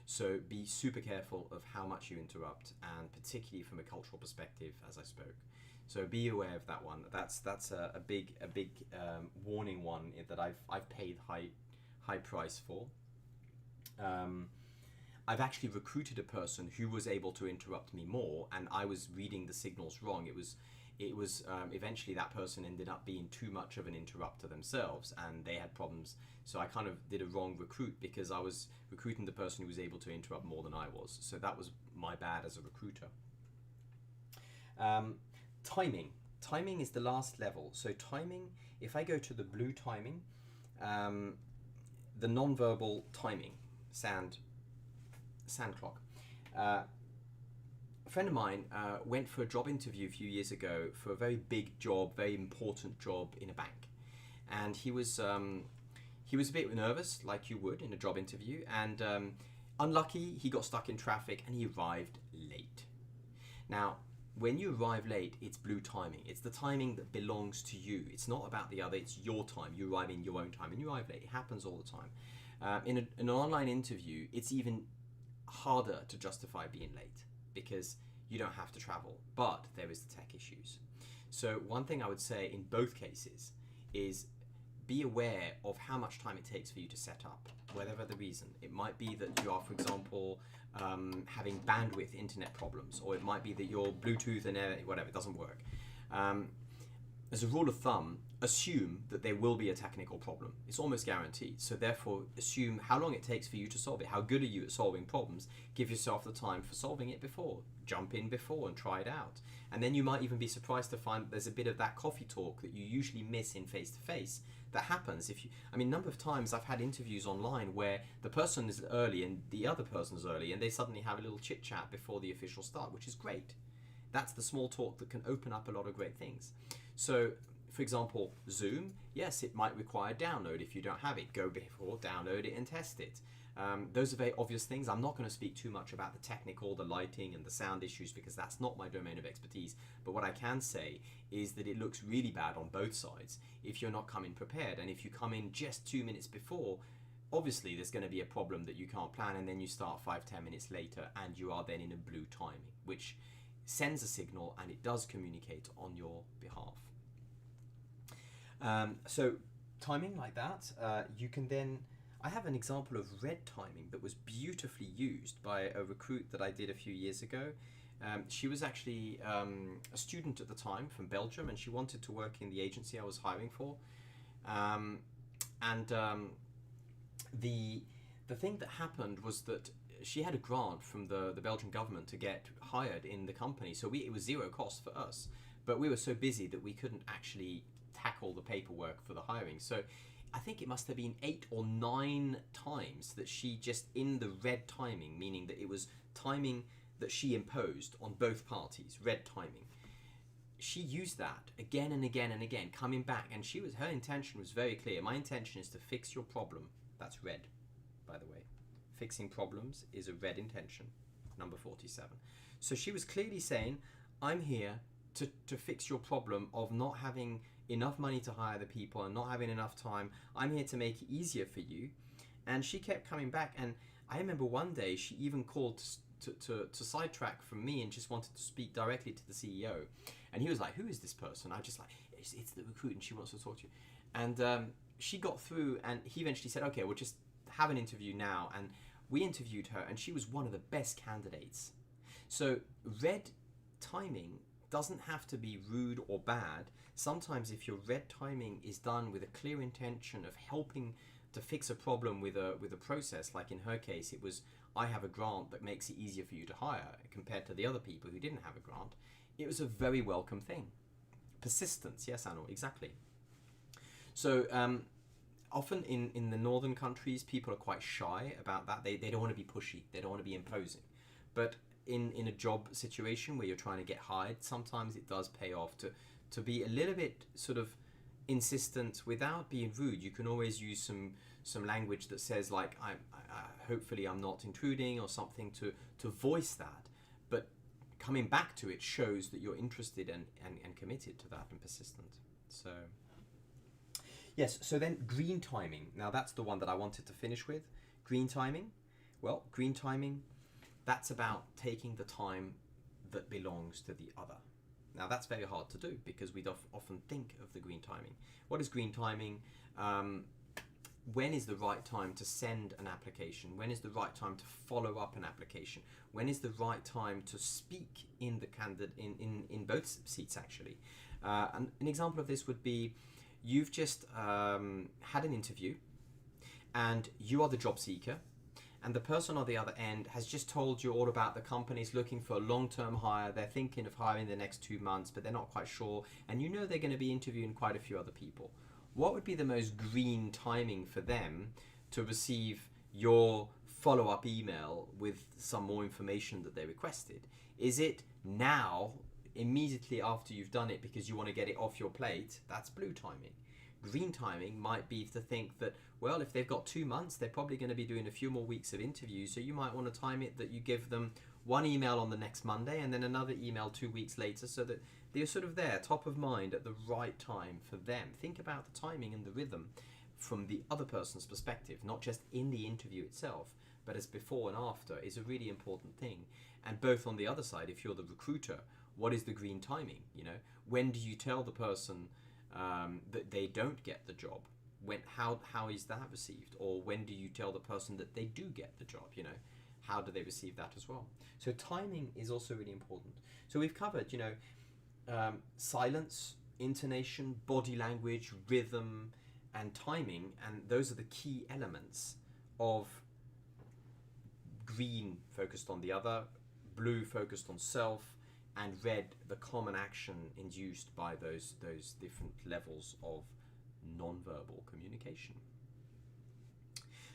So be super careful of how much you interrupt, and particularly from a cultural perspective, as I spoke. So be aware of that one. That's a big warning one that I've paid high price for. I've actually recruited a person who was able to interrupt me more, and I was reading the signals wrong. It was eventually that person ended up being too much of an interrupter themselves, and they had problems. So I kind of did a wrong recruit because I was recruiting the person who was able to interrupt more than I was. So that was my bad as a recruiter. Timing is the last level. So timing, if I go to the blue timing, the non-verbal timing, sound clock. A friend of mine went for a job interview a few years ago for a very big job, very important job in a bank, and he was a bit nervous, like you would in a job interview, and unlucky, he got stuck in traffic and he arrived late. Now, when you arrive late, it's blue timing. It's the timing that belongs to you. It's not about the other. It's your time. You arrive in your own time, and you arrive late. It happens all the time. In an online interview, it's even harder to justify being late because you don't have to travel, but there is the tech issues. So one thing I would say in both cases is be aware of how much time it takes for you to set up, whatever the reason. It might be that you are, for example, having bandwidth internet problems, or it might be that your Bluetooth and whatever, it doesn't work. As a rule of thumb, assume that there will be a technical problem. It's almost guaranteed. So therefore, assume how long it takes for you to solve it. How good are you at solving problems? Give yourself the time for solving it before. Jump in before and try it out. And then you might even be surprised to find that there's a bit of that coffee talk that you usually miss in face-to-face that happens. A number of times I've had interviews online where the person is early and the other person's early, and they suddenly have a little chit-chat before the official start, which is great. That's the small talk that can open up a lot of great things. So, for example, Zoom, yes, it might require download. If you don't have it, go before, download it and test it. Those are very obvious things. I'm not going to speak too much about the technical, the lighting and the sound issues because that's not my domain of expertise. But what I can say is that it looks really bad on both sides if you're not coming prepared. And if you come in just 2 minutes before, obviously there's going to be a problem that you can't plan, and then you start 5-10 minutes later and you are then in a blue timing, which sends a signal and it does communicate on your behalf. So timing like that, you can then, I have an example of red timing that was beautifully used by a recruit that I did a few years ago. She was actually a student at the time from Belgium, and she wanted to work in the agency I was hiring for. The thing that happened was that she had a grant from the Belgian government to get hired in the company, so it was zero cost for us, but we were so busy that we couldn't actually tackle the paperwork for the hiring. So I think it must have been 8 or 9 times that she just in the red timing, meaning that it was timing that she imposed on both parties, red timing. She used that again and again and again, coming back, and her intention was very clear. My intention is to fix your problem. That's red, by the way. Fixing problems is a red intention, number 47. So she was clearly saying, I'm here to fix your problem of not having enough money to hire the people and not having enough time. I'm here to make it easier for you. And she kept coming back, and I remember one day she even called to sidetrack from me and just wanted to speak directly to the CEO. And he was like, who is this person? I just like, it's the recruit and she wants to talk to you. And she got through, and he eventually said, okay, we'll just have an interview now. And we interviewed her, and she was one of the best candidates. So red timing doesn't have to be rude or bad. Sometimes if your red timing is done with a clear intention of helping to fix a problem with a process, like in her case, it was, I have a grant that makes it easier for you to hire compared to the other people who didn't have a grant. It was a very welcome thing. Persistence, yes, Anil, exactly. So often in the northern countries, people are quite shy about that. They don't want to be pushy. They don't want to be imposing. But in a job situation where you're trying to get hired, sometimes it does pay off to be a little bit sort of insistent without being rude. You can always use some language that says like, hopefully I'm not intruding or something to voice that. But coming back to it shows that you're interested and committed to that and persistent. So yes, so then green timing. Now that's the one that I wanted to finish with. Green timing. Well, green timing, that's about taking the time that belongs to the other. Now that's very hard to do because we often think of the green timing. What is green timing? When is the right time to send an application? When is the right time to follow up an application? When is the right time to speak in the candidate in both seats actually? And an example of this would be you've just had an interview and you are the job seeker, and the person on the other end has just told you all about the company's looking for a long-term hire. They're thinking of hiring the next 2 months, but they're not quite sure. And you know they're going to be interviewing quite a few other people. What would be the most green timing for them to receive your follow-up email with some more information that they requested? Is it now, immediately after you've done it because you want to get it off your plate? That's blue timing. Green timing might be to think that, well, if they've got 2 months, they're probably going to be doing a few more weeks of interviews, so you might want to time it that you give them one email on the next Monday and then another email 2 weeks later, so that they're sort of there, top of mind at the right time for them. Think about the timing and the rhythm from the other person's perspective, not just in the interview itself, but as before and after is a really important thing. And both on the other side, if you're the recruiter, what is the green timing? You know, when do you tell the person that they don't get the job? How is that received? Or when do you tell the person that they do get the job? You know, how do they receive that as well? So timing is also really important. So we've covered, you know, silence, intonation, body language, rhythm, and timing, and those are the key elements of green focused on the other, blue focused on self, and red the common action induced by those different levels of non-verbal communication.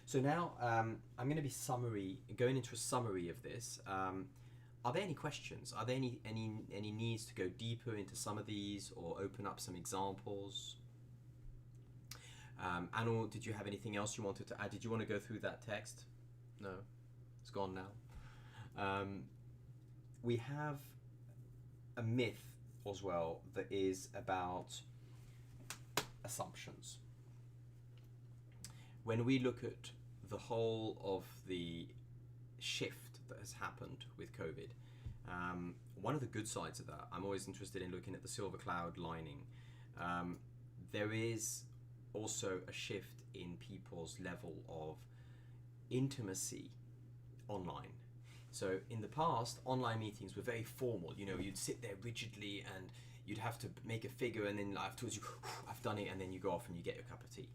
So now I'm going to be going into a summary of this. Are there any questions? Are there any needs to go deeper into some of these or open up some examples? Anu, did you have anything else you wanted to add? Did you want to go through that text? No, it's gone now. We have a myth as well that is about assumptions. When we look at the whole of the shift that has happened with COVID, one of the good sides of that, I'm always interested in looking at the silver cloud lining. There is also a shift in people's level of intimacy online. So in the past, online meetings were very formal. You know, you'd sit there rigidly and you'd have to make a figure, and then afterwards I've done it, and then you go off and you get your cup of tea.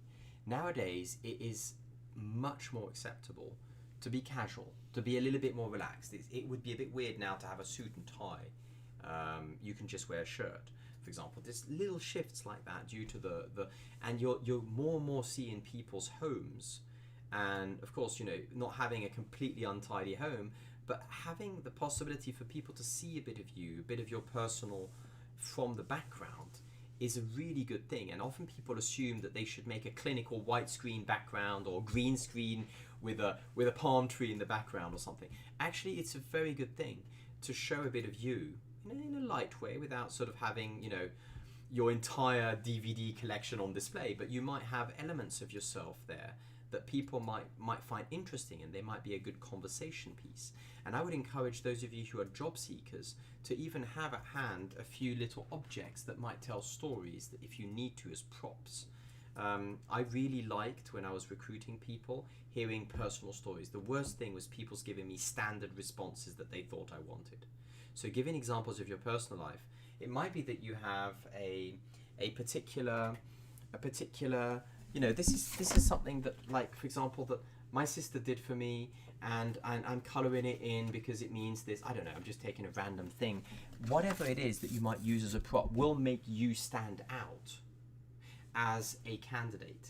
Nowadays, it is much more acceptable to be casual, to be a little bit more relaxed. It would be a bit weird now to have a suit and tie. You can just wear a shirt, for example. There's little shifts like that due to and you're more and more seeing people's homes, and of course, you know, not having a completely untidy home, but having the possibility for people to see a bit of you, a bit of your personal from the background is a really good thing. And often people assume that they should make a clinical white screen background or green screen with a palm tree in the background or something. Actually, it's a very good thing to show a bit of you in a light way without sort of having, you know, your entire DVD collection on display, but you might have elements of yourself there that people might find interesting, and they might be a good conversation piece. And I would encourage those of you who are job seekers to even have at hand a few little objects that might tell stories that if you need to as props. I really liked, when I was recruiting people, hearing personal stories. The worst thing was people's giving me standard responses that they thought I wanted. So giving examples of your personal life. It might be that you have a particular, you know, this is something that, like, for example, that my sister did for me, and I'm colouring it in because it means this. I don't know, I'm just taking a random thing. Whatever it is that you might use as a prop will make you stand out as a candidate,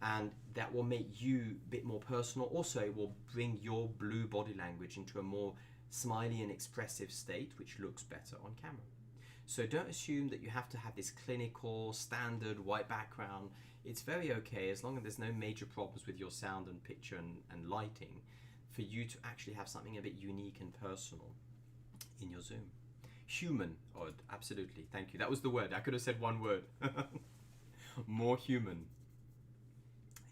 and that will make you a bit more personal. Also, it will bring your blue body language into a more smiley and expressive state, which looks better on camera. So don't assume that you have to have this clinical, standard white background. It's very okay, as long as there's no major problems with your sound and picture and lighting, for you to actually have something a bit unique and personal in your Zoom. Human, Odd, absolutely, thank you. That was the word. I could have said one word. More human.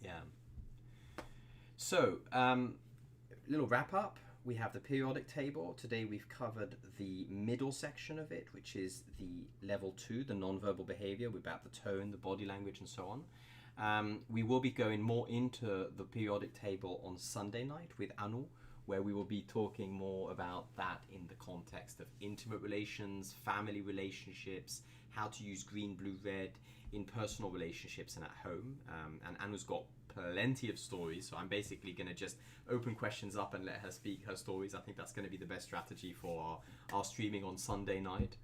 Yeah. So, little wrap up. We have the periodic table. Today we've covered the middle section of it, which is the level 2, the non-verbal behavior, about the tone, the body language, and so on. We will be going more into the periodic table on Sunday night with Anu, where we will be talking more about that in the context of intimate relations, family relationships, how to use green, blue, red in personal relationships and at home. And Anu's got plenty of stories, so I'm basically going to just open questions up and let her speak her stories. I think that's going to be the best strategy for our streaming on Sunday night.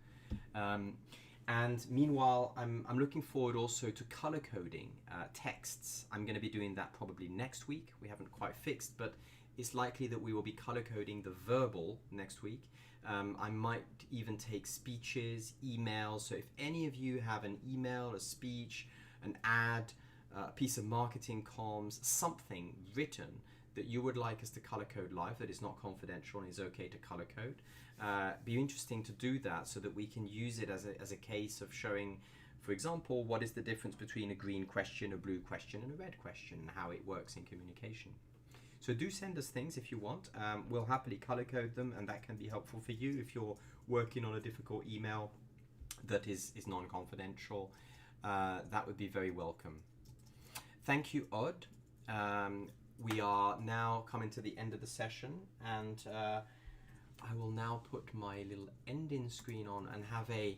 And meanwhile, I'm looking forward also to color coding texts. I'm going to be doing that probably next week. We haven't quite fixed, but it's likely that we will be color coding the verbal next week. I might even take speeches, emails. So if any of you have an email, a speech, an ad, a piece of marketing comms, something written that you would like us to color code live, that is not confidential and is okay to color code. Be interesting to do that so that we can use it as a case of showing, for example, what is the difference between a green question, a blue question, and a red question, and how it works in communication. So do send us things if you want. We'll happily color code them, and that can be helpful for you if you're working on a difficult email that is non-confidential. That would be very welcome. Thank you, Odd. We are now coming to the end of the session, and I will now put my little ending screen on and have a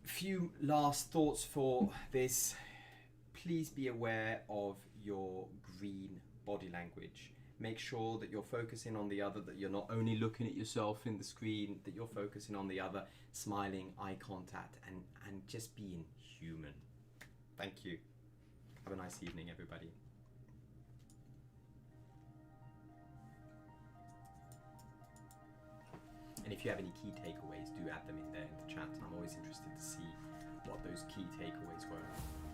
few last thoughts for this. Please be aware of your green body language. Make sure that you're focusing on the other, that you're not only looking at yourself in the screen, that you're focusing on the other, smiling, eye contact, and just being human. Thank you. Have a nice evening, everybody. And if you have any key takeaways, do add them in there in the chat. I'm always interested to see what those key takeaways were.